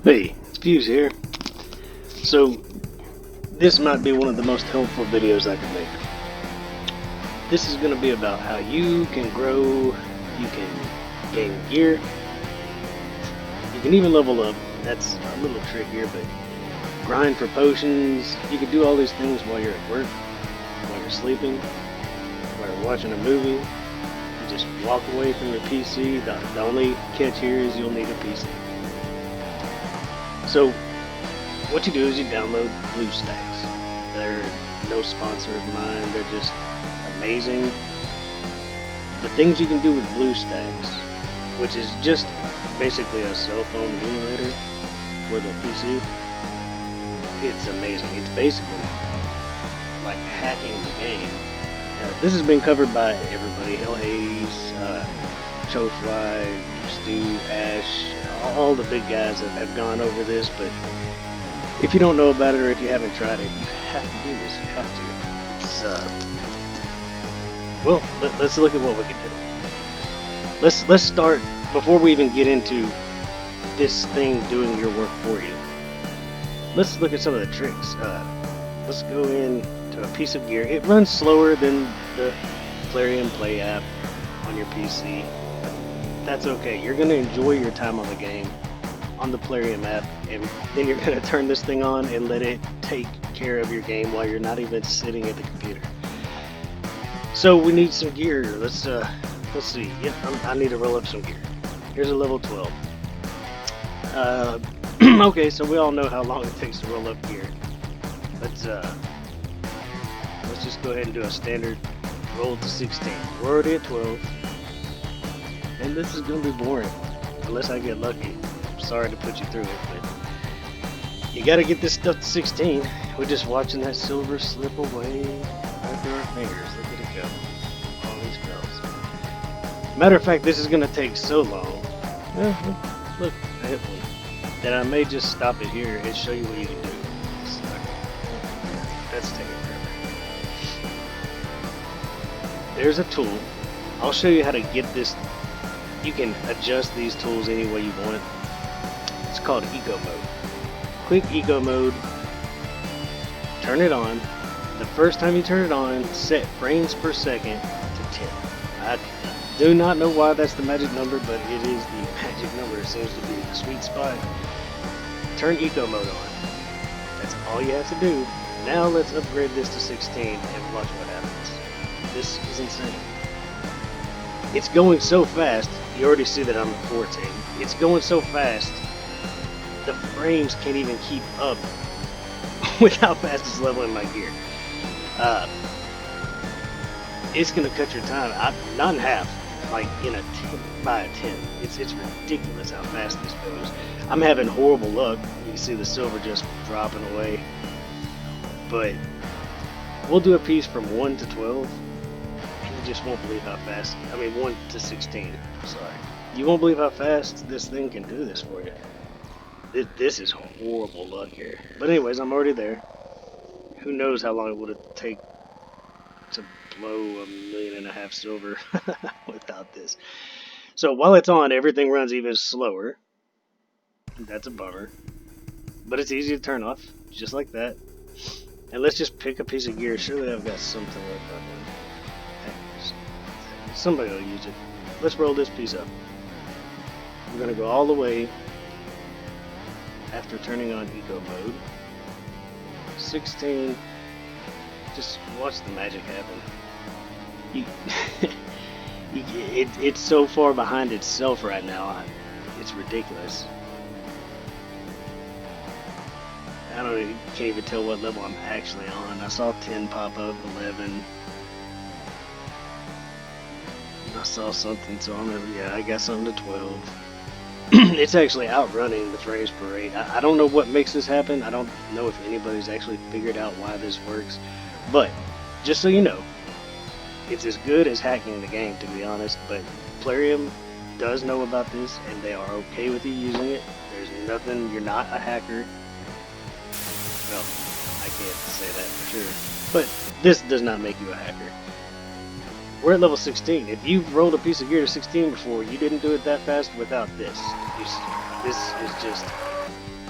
Hey, it's Fuse here. So, this might be one of the most helpful videos I could make. This is going to be about how you can grow, you can gain gear, you can even level up. That's a little trickier, but grind for potions. You can do all these things while you're at work, while you're sleeping, while you're watching a movie. You just walk away from your PC. The only catch here is you'll need a PC. So, what you do is you download BlueStacks. They're no sponsor of mine. They're just amazing. The things you can do with BlueStacks, which is just basically a cell phone emulator for the PC, it's amazing. It's basically like hacking the game. This has been covered by everybody: Hellhaze, Chofly, Stu, Ash, all the big guys that have gone over this. But if you don't know about it, or if you haven't tried it, you have to do this. You have to. It's well, let's look at what we can do. Let's start before we even get into this thing doing your work for you. Let's look at some of the tricks. Let's go into a piece of gear. It runs slower than the Plarium Play app on your PC. That's okay. You're gonna enjoy your time on the game on the Plarium app, and then you're gonna turn this thing on and let it take care of your game while you're not even sitting at the computer. So we need some gear. Let's see. Yep, I need to roll up some gear. Here's a level 12. Okay, so we all know how long it takes to roll up gear. Let's just go ahead and do a standard roll to 16. We're already at 12, and this is gonna be boring unless I get lucky. I'm sorry to put you through it, but you gotta get this stuff to 16. We're just watching that silver slip away right through our fingers. Look at it go. All these spells. Matter of fact, this is gonna take so long. Look, I hit one. That I may just stop it here and show you what you can do. That's taking forever. There's a tool. I'll show you how to get this. You can adjust these tools any way you want. It's called Eco Mode. Click Eco Mode. Turn it on. The first time you turn it on, set frames per second to 10. I do not know why that's the magic number, but it is the magic number. It seems to be the sweet spot. Turn Eco Mode on. That's all you have to do. Now let's upgrade this to 16 and watch what happens. This is insane. It's going so fast. You already see that I'm 14. It's going so fast. The frames can't even keep up with how fast it's leveling my gear. It's gonna cut your time. Not in half. Like in a 10 by a 10. It's ridiculous how fast this goes. I'm having horrible luck. You can see the silver just dropping away. But we'll do a piece from 1 to 12. And you just won't believe how fast. I mean 1 to 16. Sorry. You won't believe how fast this thing can do this for you. This is horrible luck here. But anyways, I'm already there. Who knows how long it would take to blow 1.5 million silver without this. So while it's on, everything runs even slower. That's a bummer. But it's easy to turn off, just like that. And let's just pick a piece of gear. Surely I've got something like that. Somebody will use it. Let's roll this piece up. We're going to go all the way after turning on Eco Mode. 16. Just watch the magic happen. It's so far behind itself right now. It's ridiculous. Can't even tell what level I'm actually on. I saw 10 pop up, 11. I saw something, so I got something to 12. It's actually outrunning the frames per rate. I don't know what makes this happen. I don't know if anybody's actually figured out why this works. But, just so you know, it's as good as hacking the game, to be honest. But Plarium does know about this, and they are okay with you using it. There's nothing, you're not a hacker. Well, I can't say that for sure. But this does not make you a hacker. We're at level 16. If you've rolled a piece of gear to 16 before, you didn't do it that fast without this. This is just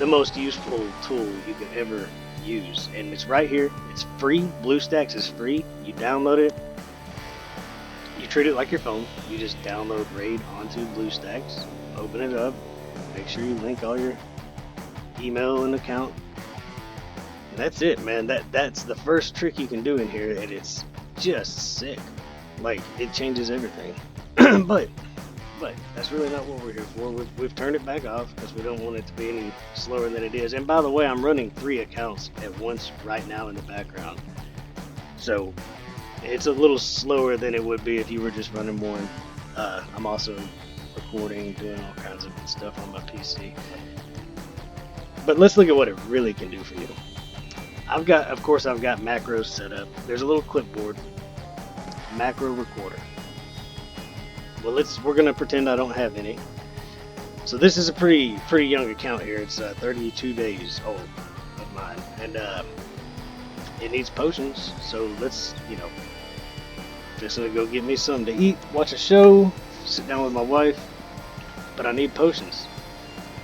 the most useful tool you could ever use, and it's right here. It's free. BlueStacks is free. You download it. You treat it like your phone. You just download RAID onto BlueStacks, open it up, make sure you link all your email and account. And that's it, man. That's the first trick you can do in here, and it's just sick. Like, it changes everything. but that's really not what we're here for. We've turned it back off because we don't want it to be any slower than it is. And by the way, I'm running 3 accounts at once right now in the background, so it's a little slower than it would be if you were just running one. I'm also recording, doing all kinds of stuff on my PC. But let's look at what it really can do for you. Of course, I've got macros set up. There's a little clipboard, macro recorder. Well, we're gonna pretend I don't have any. So this is a pretty young account here. It's 32 days old of mine, and it needs potions. So let's, just gonna go get me something to eat, watch a show, sit down with my wife. But I need potions.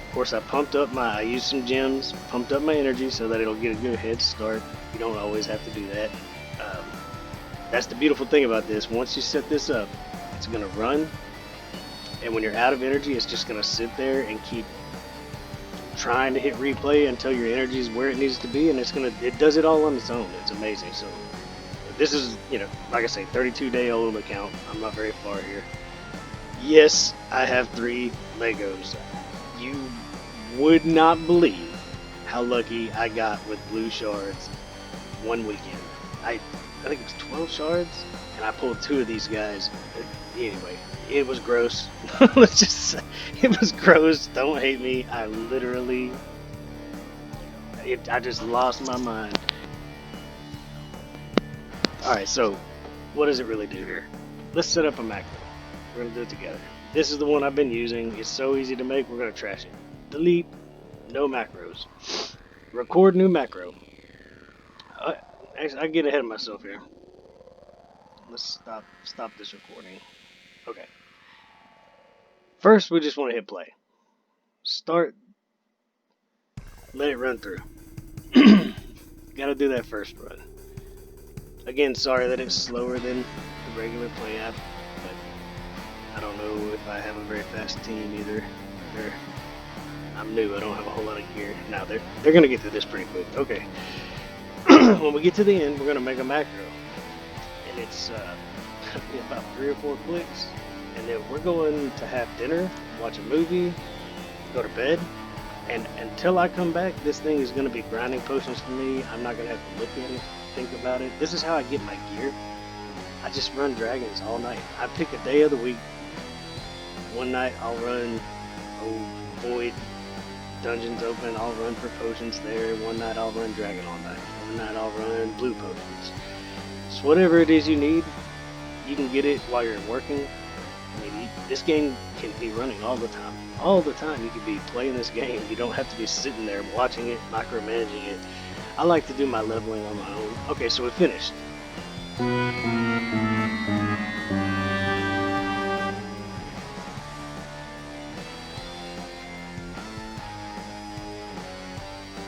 Of course, I used some gems, pumped up my energy so that it'll get a good head start. You don't always have to do that. That's the beautiful thing about this. Once you set this up, it's going to run, and when you're out of energy, it's just going to sit there and keep trying to hit replay until your energy is where it needs to be, and it does it all on its own. It's amazing. So this is, like I say, 32-day-old account. I'm not very far here. Yes, I have 3 Legos. You would not believe how lucky I got with blue shards one weekend. I think it was 12 shards, and I pulled 2 of these guys. Anyway, it was gross. Let's just say it was gross. Don't hate me. I just lost my mind. Alright, so what does it really do here? Let's set up a macro. We're going to do it together. This is the one I've been using. It's so easy to make, we're going to trash it. Delete, no macros. Record new macro. Actually, I get ahead of myself here. Let's stop this recording. Okay. First, we just want to hit play. Start. Let it run through. Gotta do that first run. Again, sorry that it's slower than the regular play app, but I don't know if I have a very fast team either. I'm new, I don't have a whole lot of gear. Now, they're gonna get through this pretty quick. Okay. When we get to the end, we're gonna make a macro. And it's gonna be about 3 or 4 clicks. And then we're going to have dinner, watch a movie, go to bed. And until I come back, this thing is going to be grinding potions for me. I'm not going to have to look at it, think about it. This is how I get my gear. I just run dragons all night. I pick a day of the week. One night I'll run Void Dungeons open. I'll run for potions there. One night I'll run dragon all night. One night I'll run blue potions. So whatever it is you need, you can get it while you're working. I mean, this game can be running all the time. All the time you could be playing this game. You don't have to be sitting there watching it, micromanaging it. I like to do my leveling on my own. Okay, so we finished.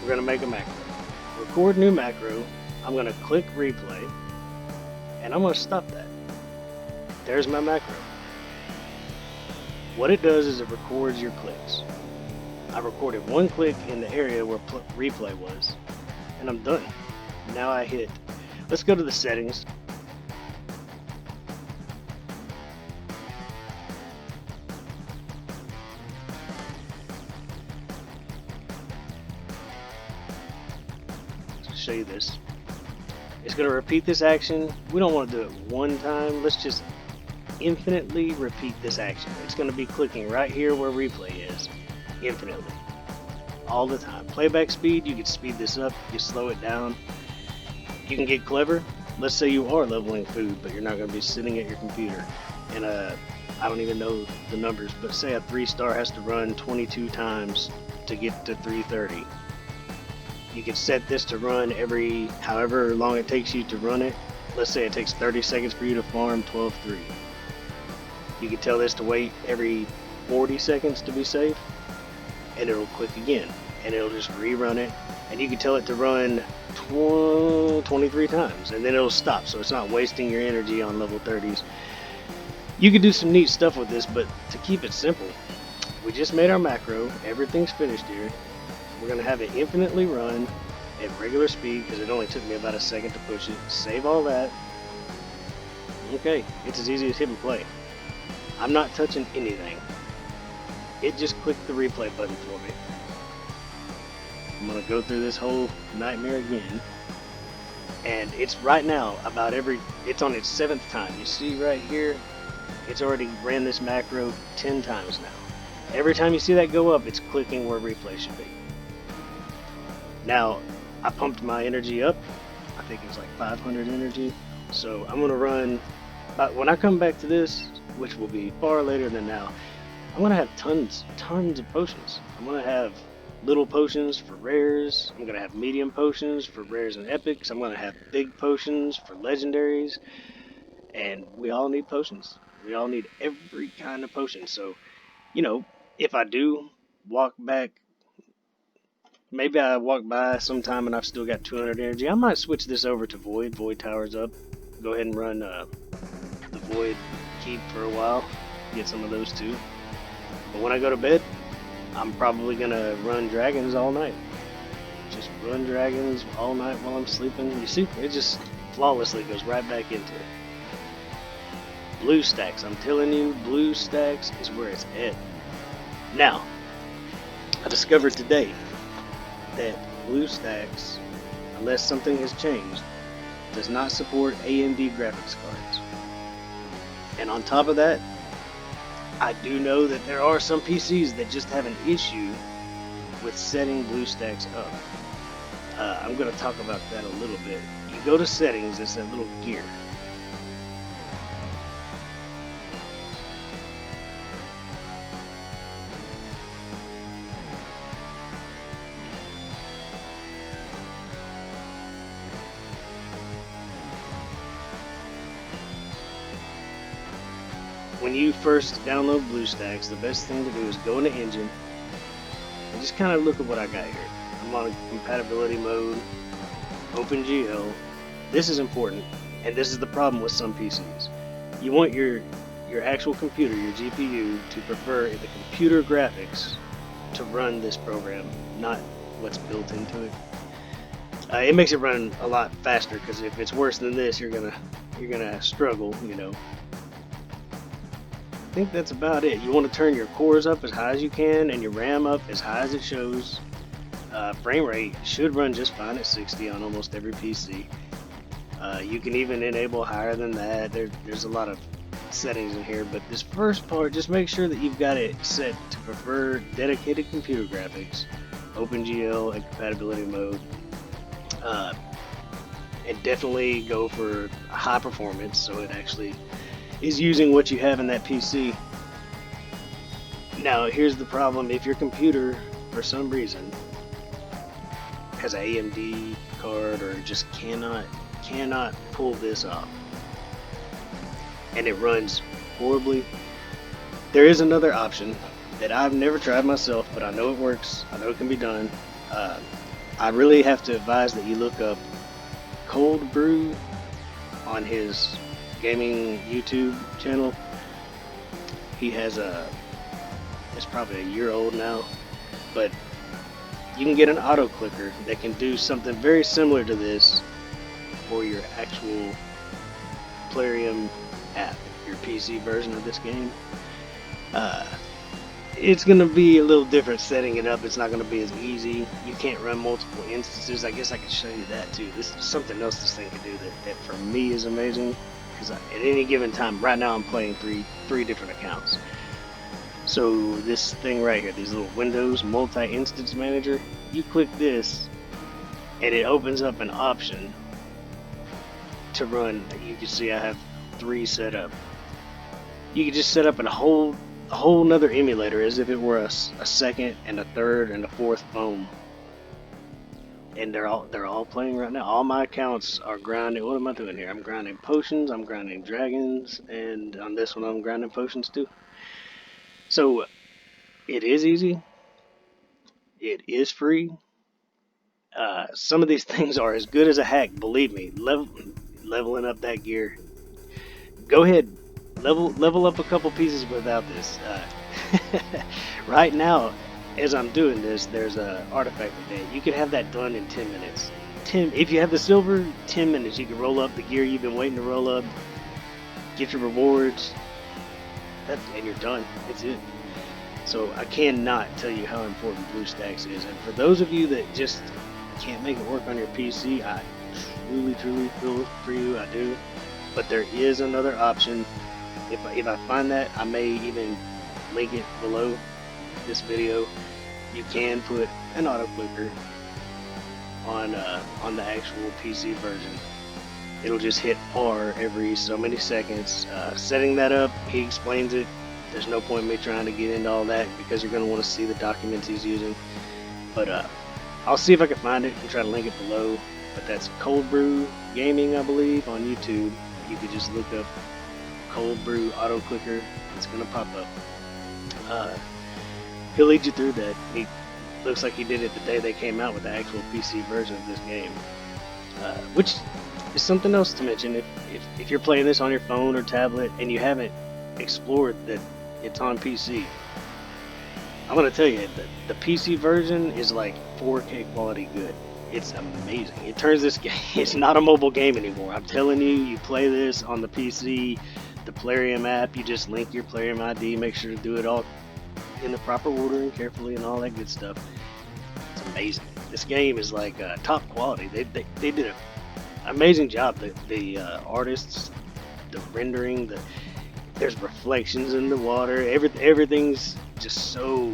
We're going to make a macro. Record new macro. I'm going to click replay. And I'm going to stop that. There's my macro. What it does is it records your clicks. I recorded 1 click in the area where replay was, and I'm done. Now I hit. Let's go to the settings. Let's show you this. It's going to repeat this action. We don't want to do it one time. Let's just infinitely repeat this action. It's going to be clicking right here where replay is, infinitely, all the time. Playback speed, you can speed this up, you slow it down. You can get clever. Let's say you are leveling food, but you're not going to be sitting at your computer. And I don't even know the numbers, but say a 3-star has to run 22 times to get to 330. You can set this to run every however long it takes you to run it. Let's say it takes 30 seconds for you to farm 12-3. You can tell this to wait every 40 seconds to be safe, and it'll click again. and it'll just rerun it. And you can tell it to run 23 times, and then it'll stop, so it's not wasting your energy on level 30s. You can do some neat stuff with this, but to keep it simple, we just made our macro. Everything's finished here. We're going to have it infinitely run at regular speed because it only took me about a second to push it. Save all that. Okay, it's as easy as hit and play. I'm not touching anything. It just clicked the replay button for me. I'm going to go through this whole nightmare again. And it's right now about it's on its 7th time. You see right here, it's already ran this macro 10 times now. Every time you see that go up, it's clicking where replay should be. Now, I pumped my energy up. I think it was like 500 energy. So I'm going to run, when I come back to this, which will be far later than now, I'm going to have tons of potions. I'm going to have little potions for rares. I'm going to have medium potions for rares and epics. I'm going to have big potions for legendaries. And we all need potions. We all need every kind of potion. So, if I do walk back, maybe I walk by sometime and I've still got 200 energy, I might switch this over to Void. Void Towers up. Go ahead and run the Void Keep for a while. Get some of those too. But when I go to bed, I'm probably going to run dragons all night. Just run dragons all night while I'm sleeping. You see, it just flawlessly goes right back into it. BlueStacks, I'm telling you, BlueStacks is where it's at. Now, I discovered today that BlueStacks, unless something has changed, does not support AMD graphics cards. And on top of that, I do know that there are some PCs that just have an issue with setting BlueStacks up. I'm going to talk about that a little bit. You go to settings, it's that little gear. When you first download BlueStacks, the best thing to do is go into Engine and just kind of look at what I got here. I'm on compatibility mode, OpenGL. This is important, and this is the problem with some PCs. You want your actual computer, your GPU, to prefer the computer graphics to run this program, not what's built into it. It makes it run a lot faster because if it's worse than this, you're gonna struggle, I think that's about it. You want to turn your cores up as high as you can and your RAM up as high as it shows. Frame rate should run just fine at 60 on almost every PC. You can even enable higher than that. There's a lot of settings in here, but this first part, just make sure that you've got it set to prefer dedicated computer graphics, OpenGL and compatibility mode. And definitely go for high performance so it actually is using what you have in that PC. Now, here's the problem. If your computer, for some reason, has an AMD card or just cannot pull this off, and it runs horribly, there is another option that I've never tried myself, but I know it works. I know it can be done. I really have to advise that you look up Cold Brew on his gaming YouTube channel. He has it's probably a year old now, but you can get an auto clicker that can do something very similar to this for your actual Plarium app, your PC version of this game. It's going to be a little different setting it up. It's not going to be as easy. You can't run multiple instances. I guess I could show you that too. This is something else this thing can do that for me is amazing. Because at any given time, right now I'm playing three different accounts. So this thing right here, these little windows, multi-instance manager, you click this and it opens up an option to run. You can see I have 3 set up. You can just set up a whole nother emulator as if it were a second and a third and a fourth phone. And they're all playing right now. All my accounts are grinding. What am I doing here? I'm grinding potions, I'm grinding dragons, and on this one I'm grinding potions too. So it is easy, It is free. Some of these things are as good as a hack. Believe me. Leveling up that gear. Go ahead, level up a couple pieces without this. Right now, as I'm doing this, there's a artifact event. You can have that done in 10 minutes. If you have the silver, 10 minutes. You can roll up the gear you've been waiting to roll up, get your rewards, and you're done. It's it. So I cannot tell you how important BlueStacks is. And for those of you that just can't make it work on your PC, I truly feel for you. I do. But there is another option. If I find that, I may even link it below this video. You can put an auto clicker on the actual PC version. It'll just hit R every so many seconds. Setting that up, he explains it. There's no point in me trying to get into all that because you're going to want to see the documents he's using. But I'll see if I can find it and try to link it below. But that's Cold Brew Gaming, I believe, on YouTube. You could just look up Cold Brew Auto Clicker. It's going to pop up. He'll lead you through that. He looks like he did it the day they came out with the actual PC version of this game. Which is something else to mention. If you're playing this on your phone or tablet and you haven't explored that it's on PC, I'm going to tell you, the PC version is like 4K quality good. It's amazing. It turns this game, it's not a mobile game anymore. I'm telling you, you play this on the PC, the Plarium app, you just link your Plarium ID, make sure to do it all in the proper order and carefully and all that good stuff. It's amazing. This game is like top quality. They did an amazing job. The artists, the rendering, there's reflections in the water. Everything's just so,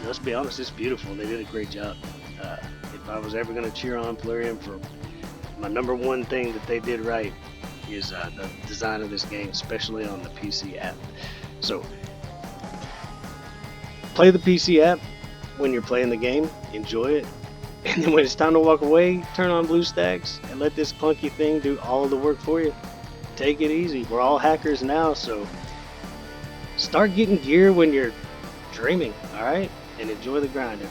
let's be honest, it's beautiful. They did a great job. If I was ever going to cheer on Plarium for my number one thing that they did right is the design of this game, especially on the PC app. So play the PC app when you're playing the game, enjoy it, and then when it's time to walk away, turn on BlueStacks and let this clunky thing do all the work for you. Take it easy. We're all hackers now, so start getting gear when you're dreaming, alright? And enjoy the grinding.